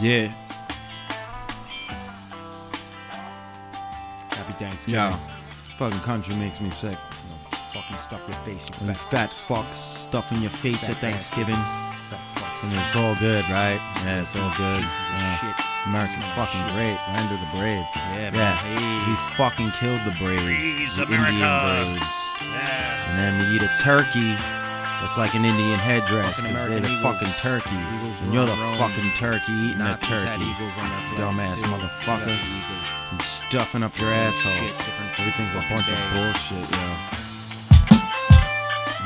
Yeah. Happy Thanksgiving. Yo, this fucking country makes me sick. Fucking stuff your face, you And fat. fat fucks stuffing your face Fat at Thanksgiving. Fat fucks. And it's all good, right? Yeah, it's all good. Pieces of Yeah. shit. America's Smell fucking shit. great. Land of the brave. Yeah, man. Yeah. Hey. We fucking killed the braves. Praise the America. Indian braves. Yeah. And then we eat a turkey. That's like an Indian headdress Fucking because they're American the eagles. fucking turkey. Eagles And you're the run around. fucking turkey eating Nazis a had turkey. eagles on their flags, Dumbass too. motherfucker. Yeah, eagles. Some stuffing up your asshole. Shit, different Everything's a fucking bunch day. of bullshit, yo.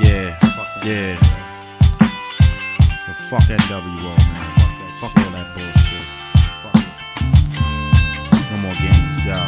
Yeah, yeah. The fuck NWO, man. Fuck all that bullshit. Fuck it. No more games, yo.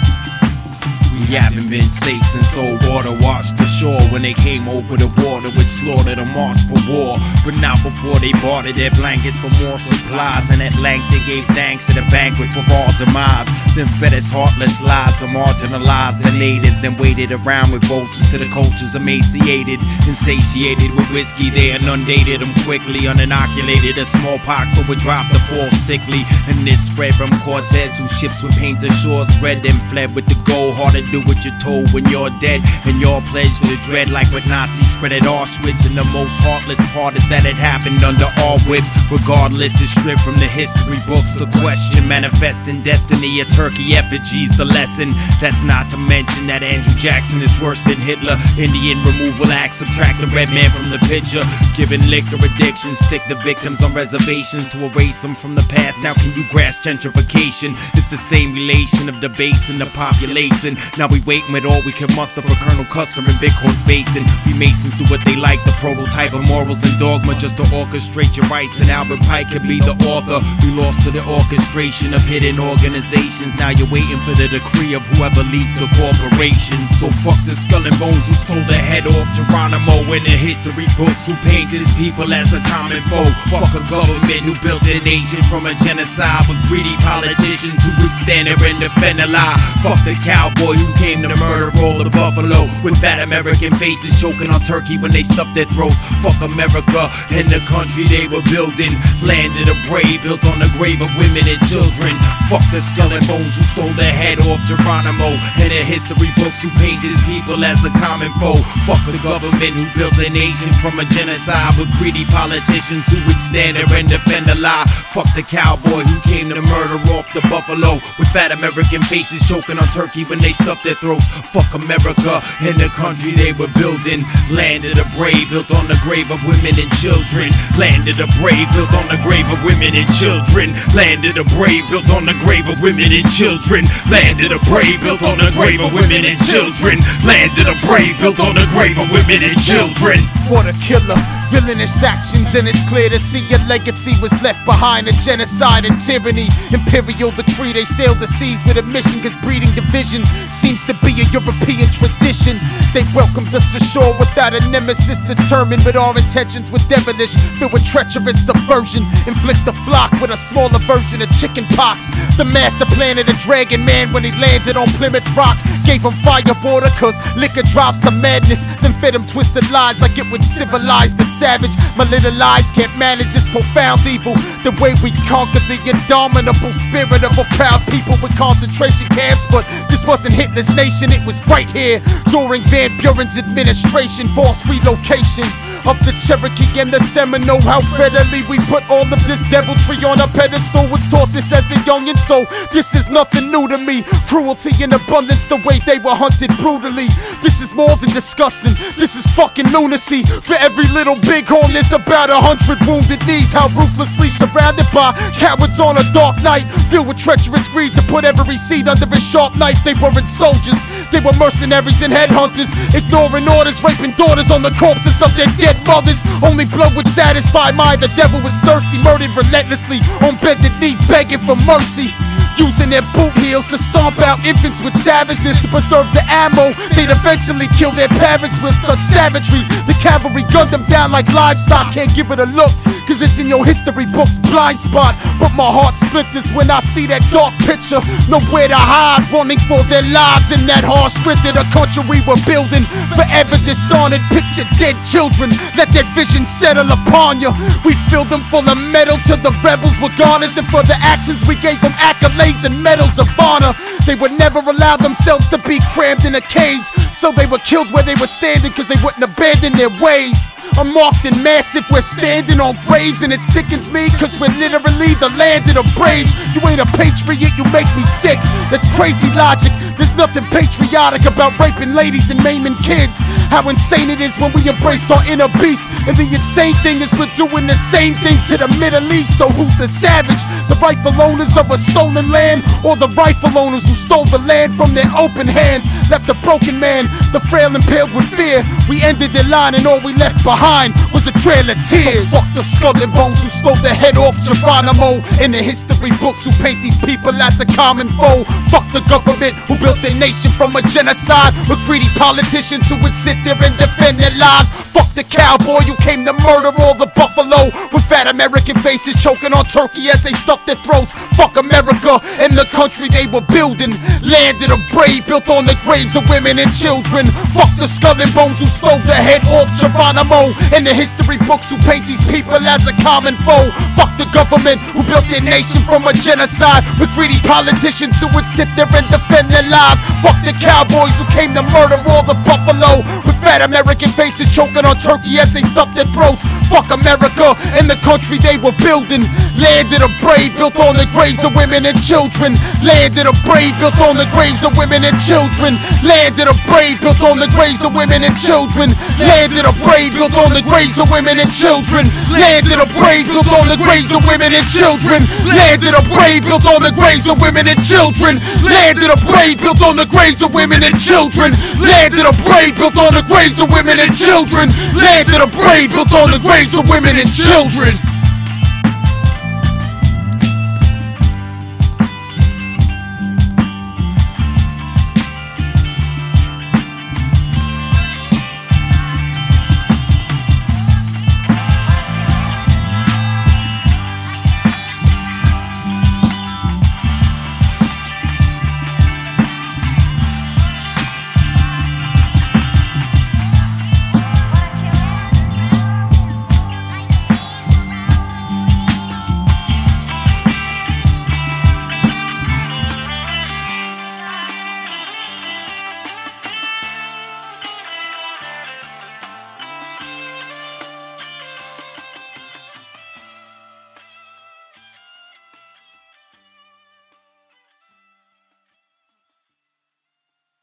We haven't been safe since old water washed the shore. When they came over the water with slaughter to march for war. But not before they bartered their blankets for more supplies. And at length they gave thanks to the banquet for our demise. Then fed us heartless lies to marginalize the natives. Then waited around with vultures till the culture's emaciated. Insatiated with whiskey, they inundated them quickly. Uninoculated a smallpox, so would drop the fall sickly. And this spread from Cortez, whose ships would paint the shores red. Then fled with the gold, hard to do what you're told when you're dead. And you're pledged to dread like what Nazis spread at Auschwitz. And the most heartless part is that it happened under our whips. Regardless, it's stripped from the history books. The question, manifesting destiny, a turkey effigy's the lesson. That's not to mention that Andrew Jackson is worse than Hitler. Indian removal act, subtract the red man from the picture. Giving liquor addiction, stick the victims on reservations to erase them from the past. Now can you grasp gentrification? It's the same relation of the base and the population. Now we waiting with all we can muster for Colonel Custer and Bighorn's Basin. We Masons do what they like, the prototype of morals and dogma, just to orchestrate your rights. And Albert Pike could be the author. We lost to the orchestration of hidden organizations. Now you're waiting for the decree of whoever leads the corporation. So fuck the skull and bones who stole the head off Geronimo in the history books, who paint his people as a common foe. Fuck a government who built a nation from a genocide with greedy politicians who would stand there and defend a lie. Fuck the cowboy who came to murder all the buffalo with fat American faces choking on turkey when they stuffed their throats. Fuck America and the country they were building. Land of the brave, built on the grave of women and children. Fuck the skull and bones who stole the head off Geronimo and the history books who paint his people as a common foe. Fuck the government who built a nation from a genocide with greedy politicians who would stand there and defend a lie. Fuck the cowboy who came to murder off the buffalo with fat American faces choking on turkey when they stuffed their throats. Fuck America and the country they were building. Land of the brave, built on the grave of women and children. Land of the brave, built on the grave of women and children. Land of the brave, built on the grave of women and children. Land of the brave, built on the grave of women and children. Land of the brave, built on the grave of women and children. What a killer, villainous actions, and it's clear to see your legacy was left behind. A genocide and tyranny, imperial decree. They sailed the seas with a mission, cause breeding division seems to be a European tradition. They welcomed us ashore without a nemesis, determined but our intentions were devilish, filled with treacherous subversion. Inflict the flock with a smaller version of chicken pox. The master plan of the Dragon Man when he landed on Plymouth Rock gave him fire water, cause liquor drops to madness. Then fed him twisted lies like it would civilize the savage. My little lies can't manage this profound evil. The way we conquer the indomitable spirit of a proud people with concentration camps. But this wasn't Hitler's nation, it was right here during Van Buren's administration. Forced relocation of the Cherokee and the Seminole. How readily we put all of this deviltry on a pedestal. Was taught this as a youngin', so this is nothing new to me. Cruelty in abundance, the way they were hunted brutally. This is more than disgusting, this is fucking lunacy. For every little bighorn there's about 100 wounded knees. How ruthlessly surrounded by cowards on a dark night, filled with treacherous greed to put every seed under a sharp knife. They weren't soldiers, they were mercenaries and headhunters, ignoring orders, raping daughters on the corpses of their dead mothers. Only blood would satisfy mine. The devil was thirsty, murdered relentlessly on bended knee, begging for mercy. Using their boot heels to stomp out infants with savageness. To preserve the ammo, they'd eventually kill their parents with such savagery. The cavalry gunned them down like livestock. Can't give it a look, cause it's in your history book's blind spot. But my heart splinters when I see that dark picture. Nowhere to hide, running for their lives in that harsh winter. The country we were building, forever dishonored. Picture dead children, let that vision settle upon you. We filled them full of metal till the rebels were goners, and for the actions we gave them accolades and medals of honor. They would never allow themselves to be crammed in a cage, so they were killed where they were standing, cause they wouldn't abandon their ways. Unmarked and massive, we're standing on graves, and it sickens me cause we're literally the land of the braves. You ain't a patriot, you make me sick. That's crazy logic. There's nothing patriotic about raping ladies and maiming kids. How insane it is when we embraced our inner beast. And the insane thing is we're doing the same thing to the Middle East. So who's the savage? The rightful owners of a stolen land, or the rightful owners who stole the land from their open hands? Left a broken man, the frail impaled with fear. We ended the line and all we left behind was a trail of tears. So fuck the skull and bones who stole the head off Geronimo. In the history books who paint these people as a common foe. Fuck the government who built the nation from a genocide, with greedy politicians who would sit there and defend their lives. Fuck the cowboy who came to murder all the buffalo, with fat American faces choking on turkey as they stuffed their throats. Fuck America and the country they were building. Land of the brave built on the graves of women and children. Fuck the skull and bones who stole the head off Geronimo. In the history books who paint these people as a common foe. Fuck the government who built their nation from a genocide, with greedy politicians who would sit there and defend their lives. Fuck the cowboys who came to murder all the buffalo, with fat American faces choking on turkey as they stuffed their throats. Fuck America and the country they were building. Land of the brave built on the graves of women and children. Land of the brave built on the graves of women and children. Land of the brave built on the graves of women and children. Land of the brave built on the graves of women and children. Land of the brave built on the graves of women and children. Land of the brave built on the graves of women and children. Land of the brave built on the graves of women and children. Land of the brave built on the graves of women and children. Land of the brave built on the graves of women and children.